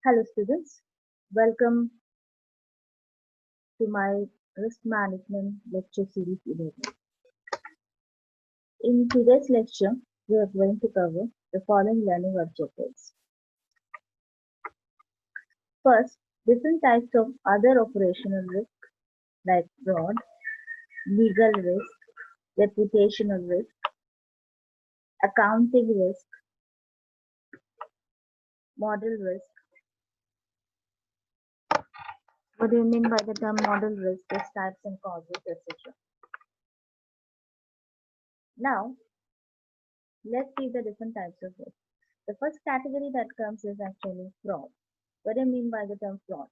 Hello students, welcome to my risk management lecture series 11. In today's lecture, we are going to cover the following learning objectives. First, different types of other operational risk like fraud, legal risk, reputational risk, accounting risk, model risk. What do you mean by the term model risk? Its types and causes, etc. Now, let's see the different types of risk. The first category that comes is actually fraud. What do you mean by the term fraud?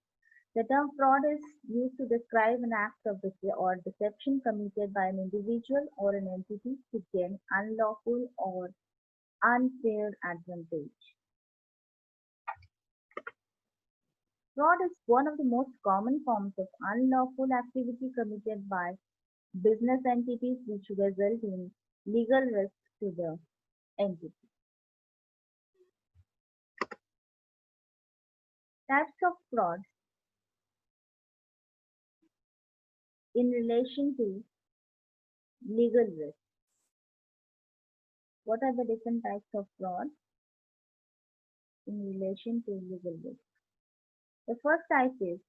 The term fraud is used to describe an act of or deception committed by an individual or an entity to gain unlawful or unfair advantage. Fraud is one of the most common forms of unlawful activity committed by business entities which result in legal risk to the entity. Types of fraud in relation to legal risk. What are the different types of fraud in relation to legal risk? The first type is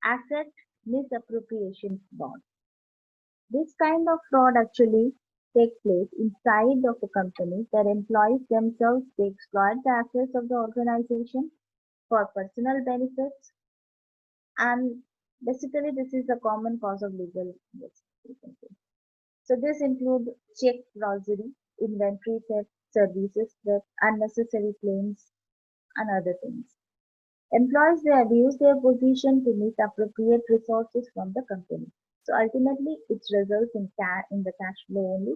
asset misappropriation fraud. This kind of fraud actually takes place inside of a company that employees themselves they exploit the assets of the organization for personal benefits, and basically this is a common cause of legal risk, you can say. So this includes check forgery, inventory theft, services theft, unnecessary claims, and other things. Employees they abuse their position to misappropriate resources from the company. So ultimately, it results in the cash flow only.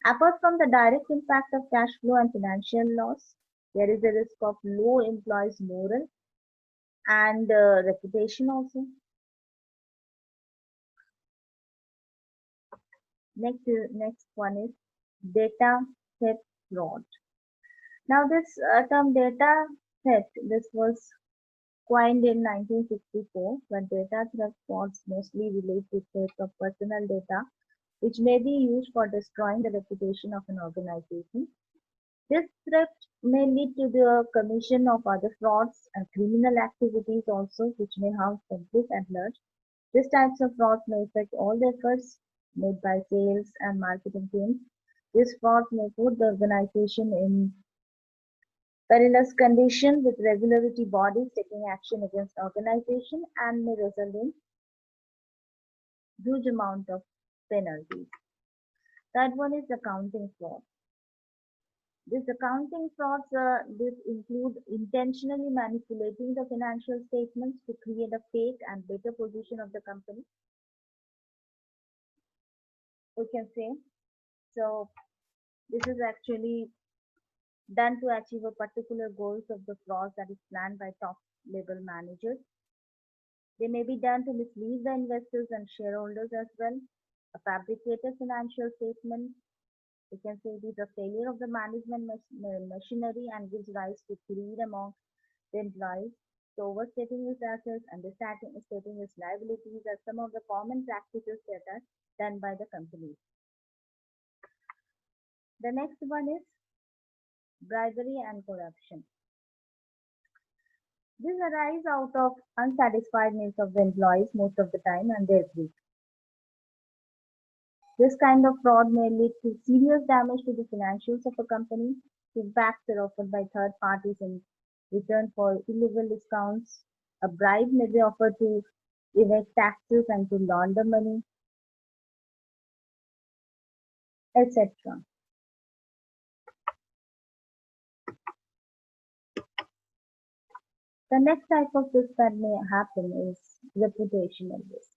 Apart from the direct impact of cash flow and financial loss, there is a risk of low employees' moral and reputation also. Next one is data theft fraud. Now this term data theft, this was coined in 1964 when data theft frauds mostly relate to theft of personal data which may be used for destroying the reputation of an organization. This theft may lead to the commission of other frauds and criminal activities also which may harm public at large. These types of frauds may affect all the efforts made by sales and marketing teams. These frauds may put the organization in perilous condition with regulatory bodies taking action against organization and may result in huge amount of penalties. Third one is accounting fraud. This accounting frauds this include intentionally manipulating the financial statements to create a fake and better position of the company. We can say so. This is actually done to achieve a particular goals of the fraud that is planned by top level managers. They may be done to mislead the investors and shareholders as well. A fabricated financial statement, we can say it is a failure of the management machinery and gives rise to greed among the employees. So overstating his assets, understating his liabilities are some of the common practices that are done by the companies. The next one is bribery and corruption. This arises out of unsatisfied needs of the employees most of the time and their greed. This kind of fraud may lead to serious damage to the financials of a company. Kickbacks are offered by third parties in return for illegal discounts. A bribe may be offered to evade taxes and to launder money, etc. The next type of risk that may happen is reputational risk.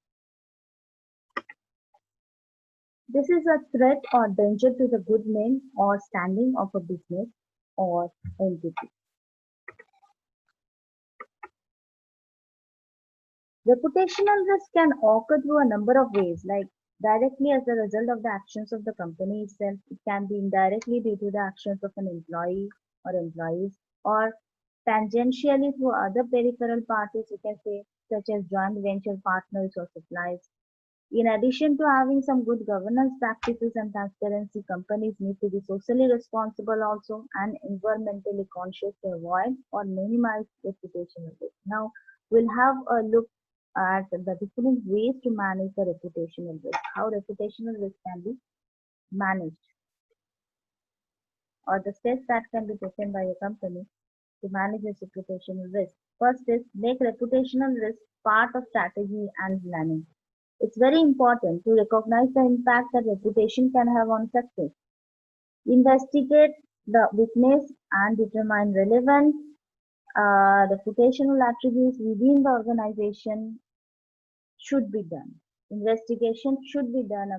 This is a threat or danger to the good name or standing of a business or entity. Reputational risk can occur through a number of ways, like directly as a result of the actions of the company itself. It can be indirectly due to the actions of an employee or employees, or tangentially through other peripheral parties, you can say, such as joint venture partners or suppliers. In addition to having some good governance practices and transparency, companies need to be socially responsible also and environmentally conscious to avoid or minimize reputational risk. Now, we'll have a look at the different ways to manage the reputational risk, how reputational risk can be managed, or the steps that can be taken by a company to manage its reputational risk. First is make reputational risk part of strategy and planning. It's very important to recognize the impact that reputation can have on success. Investigate the weakness and determine relevant reputational attributes within the organization should be done. Investigation should be done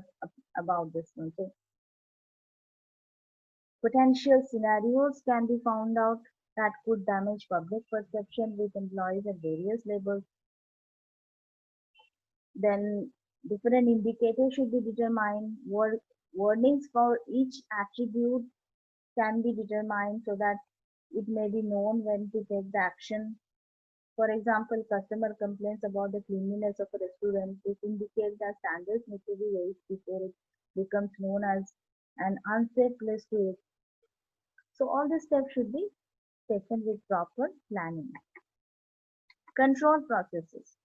about this one. So potential scenarios can be found out that could damage public perception with employees at various levels. Then different indicators should be determined. Warnings for each attribute can be determined so that it may be known when to take the action. For example, customer complaints about the cleanliness of a restaurant. This indicates that standards need to be raised before it becomes known as an unsafe place to eat. So all these steps should be taken with proper planning. Control processes.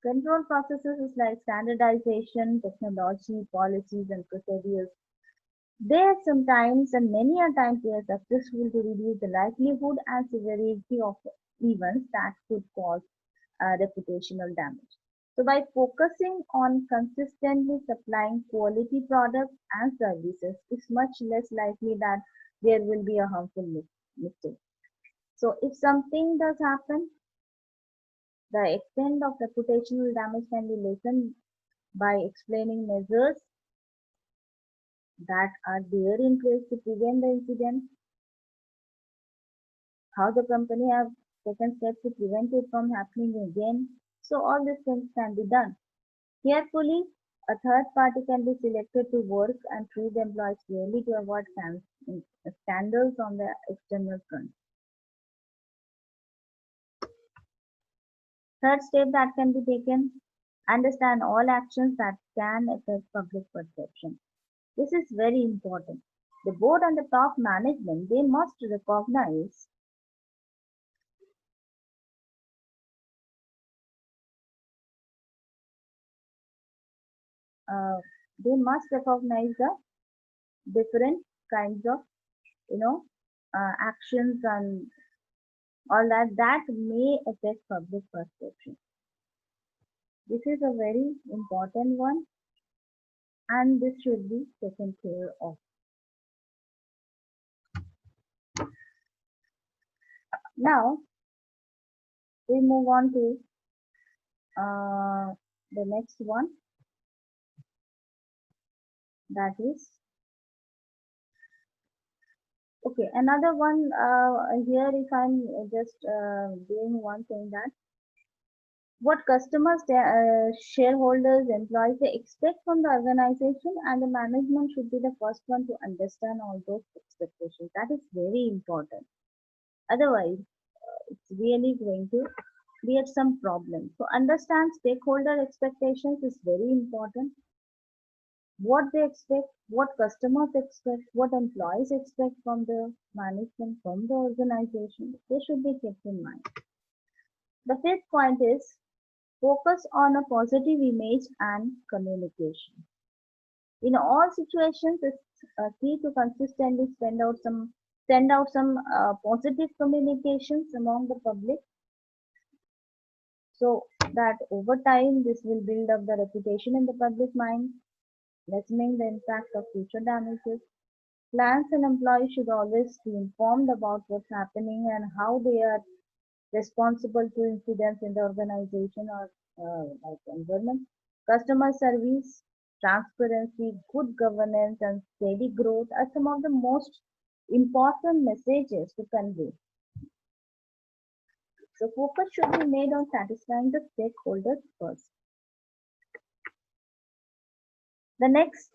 Control processes is like standardization, technology, policies, and procedures. They are sometimes and many a times they are successful to reduce the likelihood and severity of events that could cause reputational damage. So by focusing on consistently supplying quality products and services, it's much less likely that there will be a harmful mistake. So if something does happen, the extent of reputational damage can be lessened by explaining measures that are there in place to prevent the incident, how the company have taken steps to prevent it from happening again. So all these things can be done. Carefully, a third party can be selected to work and treat the employees fairly to avoid scandals on the external front. Third step that can be taken, understand all actions that can affect public perception. This is very important. The board and the top management, they must recognize uh, the different kinds of you know actions and all that may affect public perception. This is a very important one and this should be taken care of. Now we move on to the next one, that is okay. Another one here, if I'm just doing one thing, that what customers, shareholders, employees they expect from the organization, and the management should be the first one to understand all those expectations. That is very important. Otherwise, it's really going to create some problems. So understand stakeholder expectations is very important. What they expect, what customers expect, what employees expect from the management, from the organization, they should be kept in mind. The fifth point is focus on a positive image and communication. In all situations, it's key to consistently send out some positive communications among the public, so that over time this will build up the reputation in the public mind, lessening the impact of future damages. Clients and employees should always be informed about what's happening and how they are responsible to incidents in the organization or like environment. Customer service, transparency, good governance, and steady growth are some of the most important messages to convey. So focus should be made on satisfying the stakeholders first. The next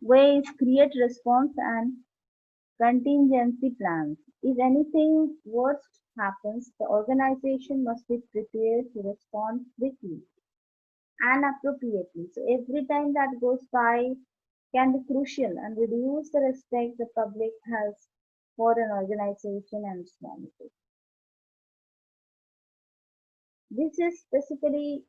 way is create response and Contingency plans. If anything worst happens, the organization must be prepared to respond quickly and appropriately. So every time that goes by can be crucial and reduce the respect the public has for an organization and its monitors. This is specifically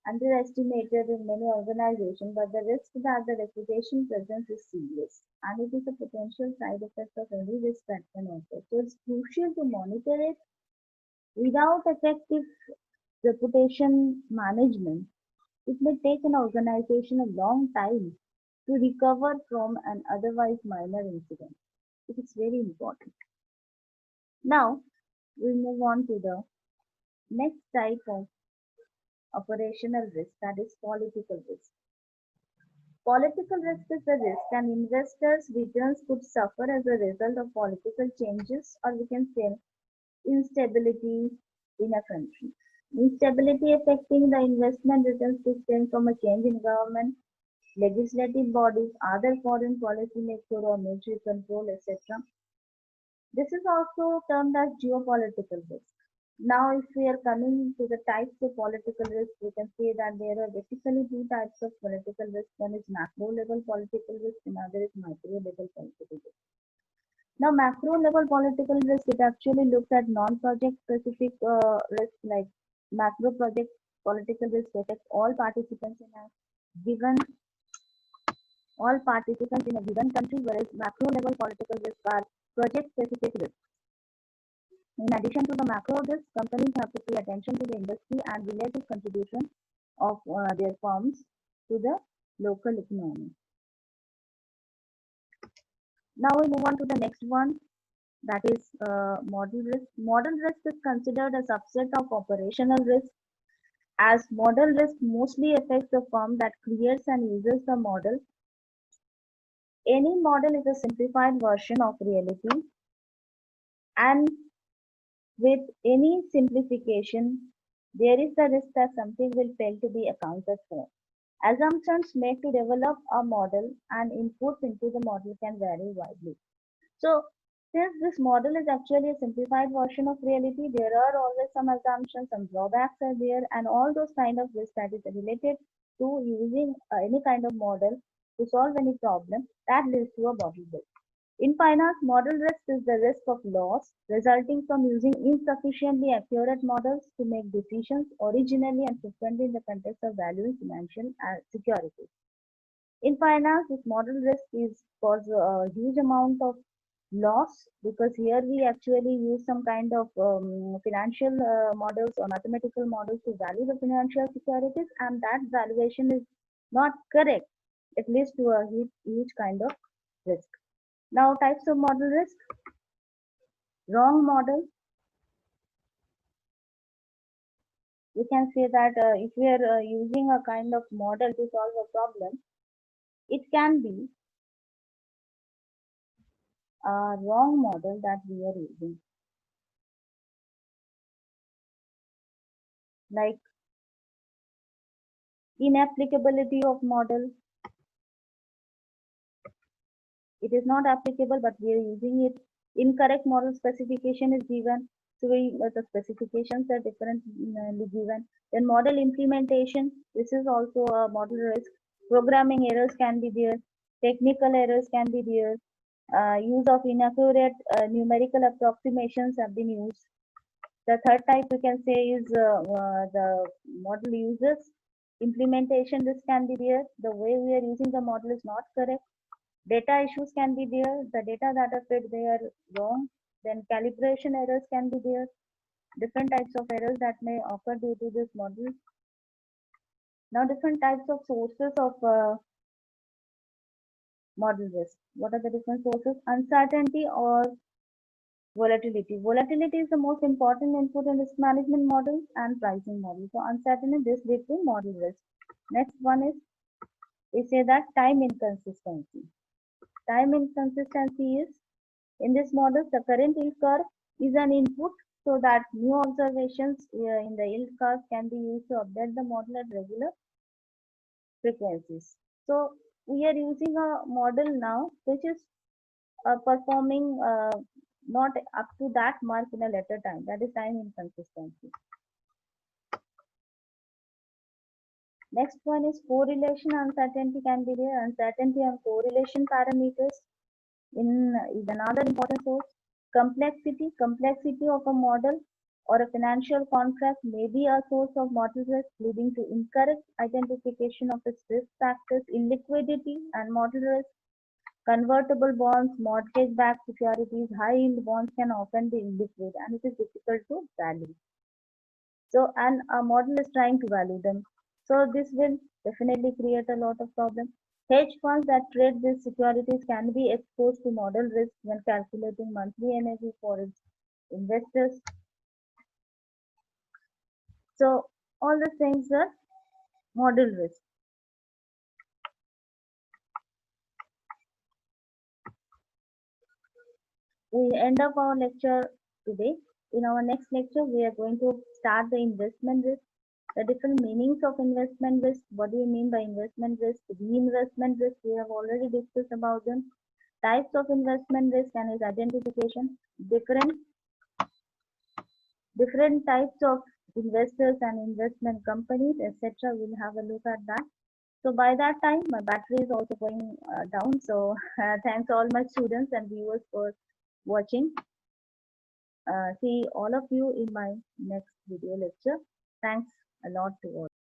underestimated in many organizations, but the risk that the reputation presents is serious, and it is a potential side effect of any risk that can occur. So it's crucial to monitor it. Without effective reputation management, it may take an organization a long time to recover from an otherwise minor incident. It is very important. Now, we move on to the next type of operational risk, that is political risk. Political risk is the risk and investors' returns could suffer as a result of political changes, or we can say instability in a country. Instability affecting the investment returns could stem from a change in government, legislative bodies, other foreign policy maker or military control, etc. This is also termed as geopolitical risk. Now, if we are coming to the types of political risk, we can say that there are basically two types of political risk. One is macro level political risk, and other is micro level political risk. Now, macro level political risk, it actually looks at non-project specific risk, like macro project political risk affects given all participants in a given country, whereas macro level political risk are project specific risks. In addition to the macro risk, companies have to pay attention to the industry and relative contribution of their firms to the local economy. Now we move on to the next one, that is model risk. Model risk is considered a subset of operational risk, as model risk mostly affects the firm that creates and uses the model. Any model is a simplified version of reality, and with any simplification, there is the risk that something will fail to be accounted for. Assumptions made to develop a model and inputs into the model can vary widely. So, since this model is actually a simplified version of reality, there are always some assumptions, some drawbacks are there, and all those kind of risks that is related to using any kind of model to solve any problem that leads to a model risk. In finance, model risk is the risk of loss resulting from using insufficiently accurate models to make decisions originally and frequently in the context of valuing financial securities. In finance, this model risk is cause a huge amount of loss, because here we actually use some kind of financial models or mathematical models to value the financial securities, and that valuation is not correct. It leads to a huge kind of risk. Now, types of model risk. Wrong model. We can say that if we are using a kind of model to solve a problem, it can be a wrong model that we are using. Like inapplicability of model. It is not applicable, but we are using it. Incorrect model specification is given. So the specifications are differently given. Then model implementation. This is also a model risk. Programming errors can be there. Technical errors can be there. Use of inaccurate numerical approximations have been used. The third type we can say is the model uses. Implementation risk can be there. The way we are using the model is not correct. Data issues can be there. The data that are fed, they are wrong. Then calibration errors can be there. Different types of errors that may occur due to this model. Now, different types of sources of model risk. What are the different sources? Uncertainty or volatility. Volatility is the most important input in risk management models and pricing models. So, uncertainty, this leads to model risk. Next one is, we say that time inconsistency. Time inconsistency is, in this model, the current yield curve is an input, so that new observations in the yield curve can be used to update the model at regular frequencies. So, we are using a model now which is performing not up to that mark in a later time. That is time inconsistency. Next one is correlation uncertainty can be there. Uncertainty on correlation parameters is another important source. Complexity of a model or a financial contract may be a source of model risk, leading to incorrect identification of its risk factors. Illiquidity and model risk. Convertible bonds, mortgage-backed securities, high-yield bonds can often be illiquid and it is difficult to value. So, and a model is trying to value them. So, this will definitely create a lot of problems. Hedge funds that trade these securities can be exposed to model risk when calculating monthly NAV for its investors. So, all the things are model risk. We end up our lecture today. In our next lecture, we are going to start the investment risk, the different meanings of investment risk. What do you mean by investment risk? Reinvestment risk, we have already discussed about them. Types of investment risk and its identification, different types of investors and investment companies, etc. We'll have a look at that. So by that time, my battery is also going down. So thanks all my students and viewers for watching. See all of you in my next video lecture. Thanks a lot to all.